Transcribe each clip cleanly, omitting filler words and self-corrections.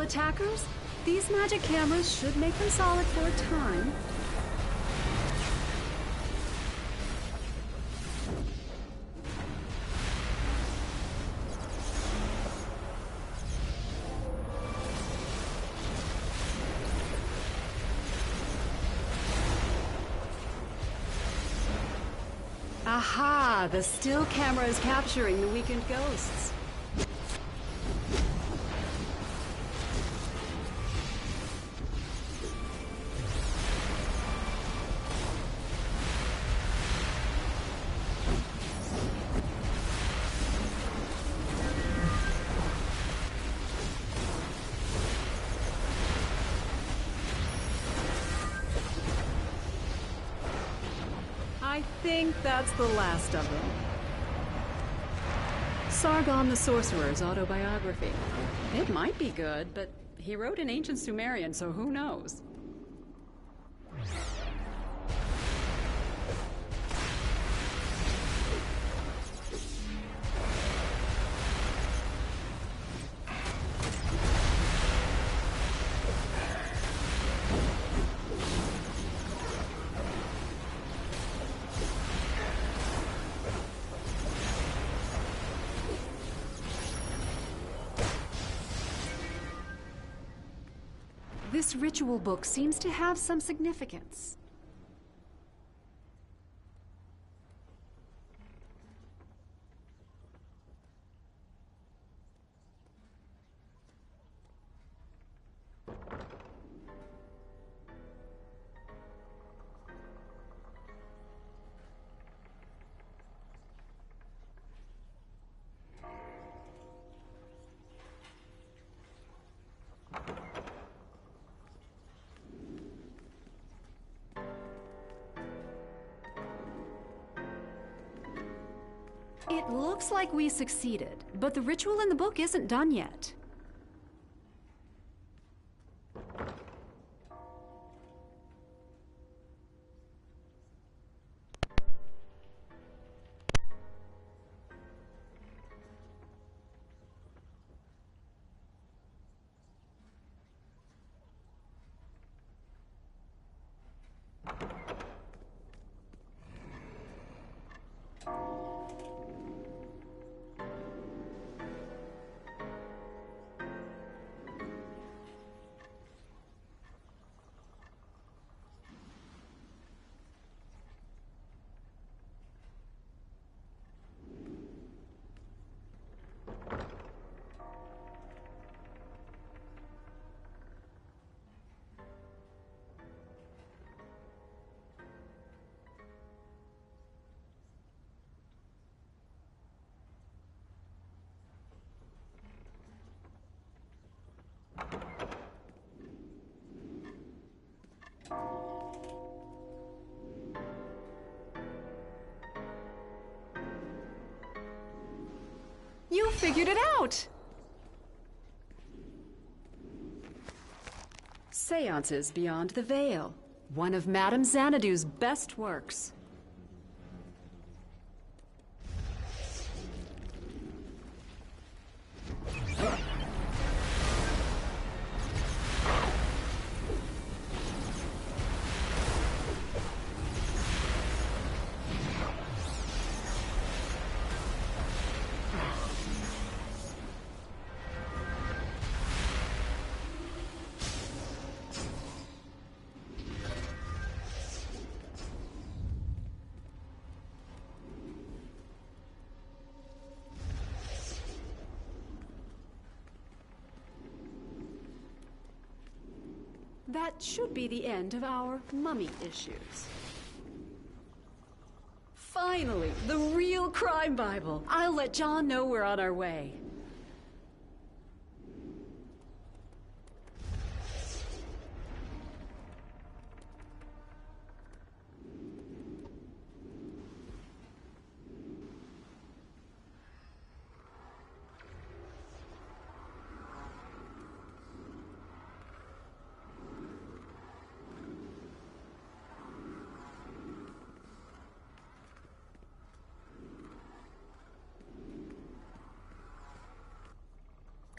attackers? These magic cameras should make them solid for a time. Aha! The still camera is capturing the weakened ghosts. I think that's the last of them. Sargon the Sorcerer's autobiography. It might be good, but he wrote in ancient Sumerian, so who knows? This ritual book seems to have some significance. It looks like we succeeded, but the ritual in the book isn't done yet. You figured it out! Seances Beyond the Veil, one of Madame Xanadu's best works. That should be the end of our mummy issues. Finally, the real crime Bible. I'll let John know we're on our way.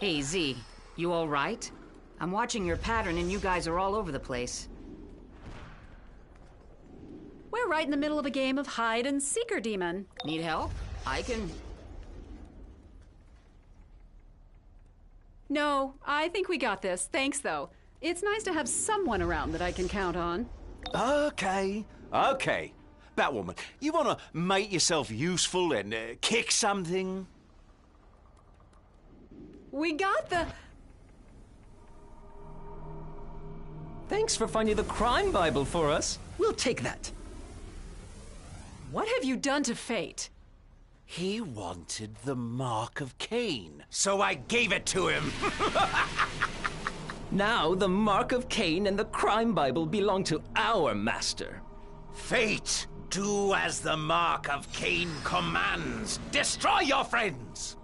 Hey, Z, you all right? I'm watching your pattern and you guys are all over the place. We're right in the middle of a game of hide-and-seeker, Demon. Need help? I can... No, I think we got this. Thanks, though. It's nice to have someone around that I can count on. Okay. Batwoman, you want to make yourself useful and kick something? We got the... Thanks for finding the crime Bible for us. We'll take that. What have you done to Fate? He wanted the Mark of Cain, so I gave it to him. Now the Mark of Cain and the crime Bible belong to our master. Fate, do as the Mark of Cain commands. Destroy your friends.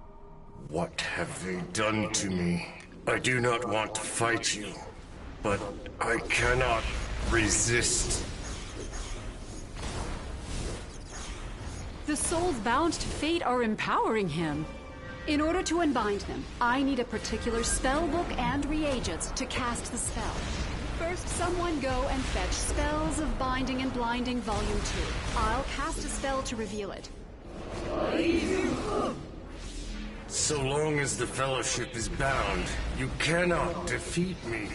What have they done to me? I do not want to fight you, but I cannot resist. The souls bound to Fate are empowering him. In order to unbind them, I need a particular spell book and reagents to cast the spell. First, someone go and fetch Spells of Binding and Blinding Volume 2. I'll cast a spell to reveal it. So long as the Fellowship is bound, you cannot defeat me.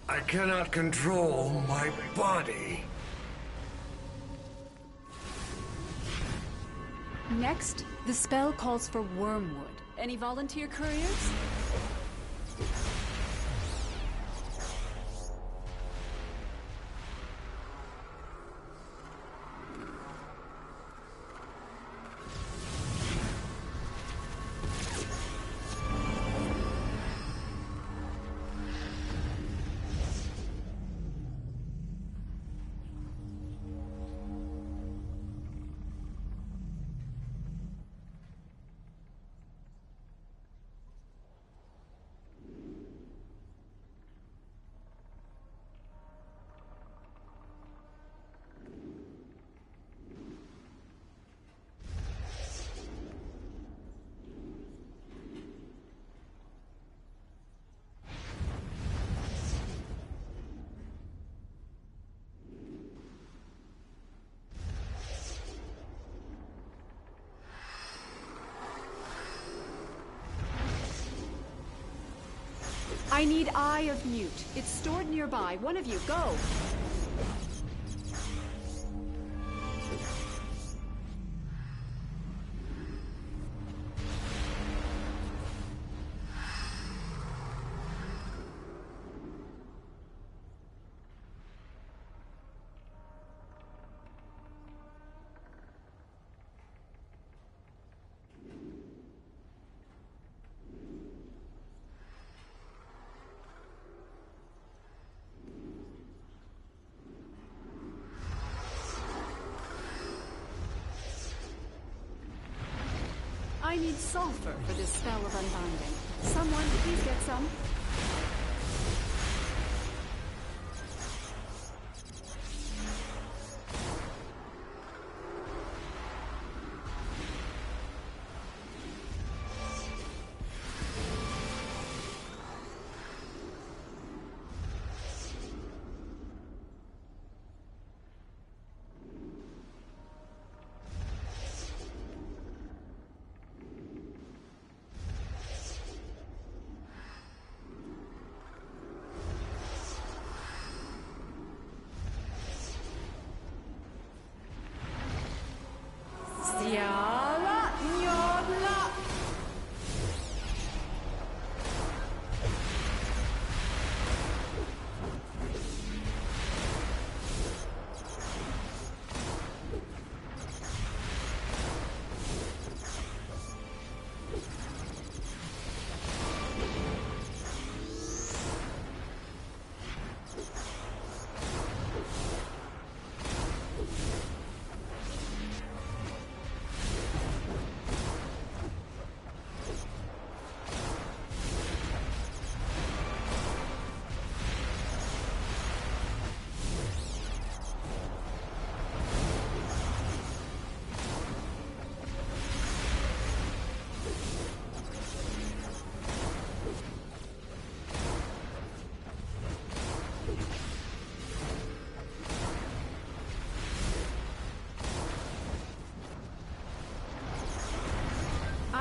I cannot control my body. Next, the spell calls for Wormwood. Any volunteer couriers? I need Eye of Mute. It's stored nearby. One of you, go! I need sulfur for this spell of unbinding. Someone, please get some. Siala Nyodla.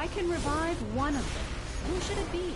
I can revive one of them. Who should it be?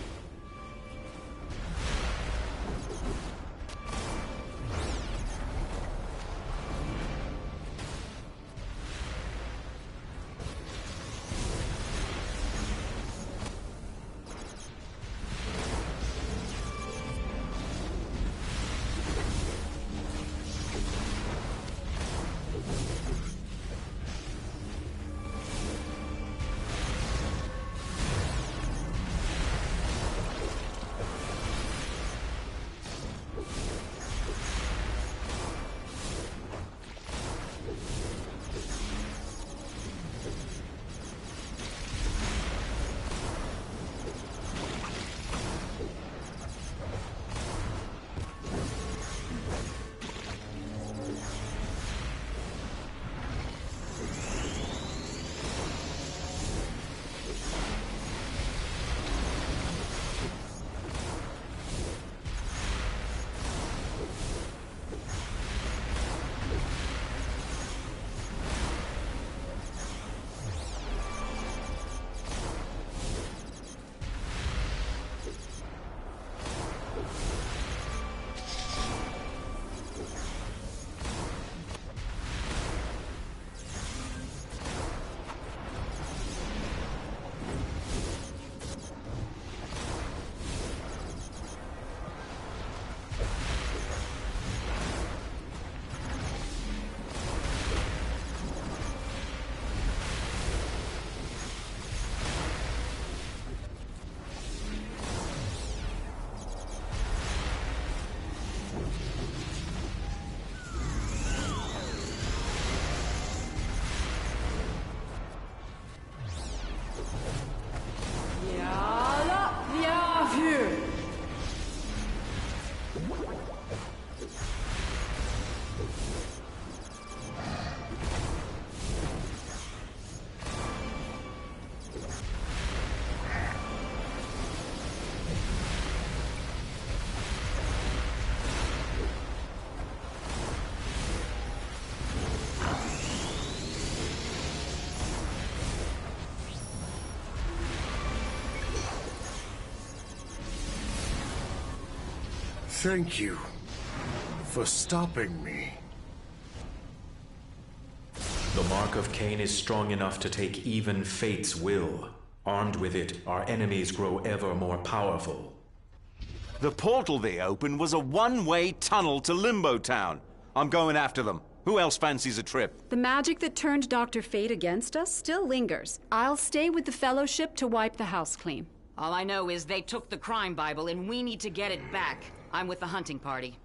Thank you for stopping me. The Mark of Cain is strong enough to take even fate's will. Armed with it, our enemies grow ever more powerful. The portal they opened was a one-way tunnel to Limbo Town. I'm going after them. Who else fancies a trip? The magic that turned Dr. Fate against us still lingers. I'll stay with the Fellowship to wipe the house clean. All I know is they took the crime Bible and we need to get it back. I'm with the hunting party.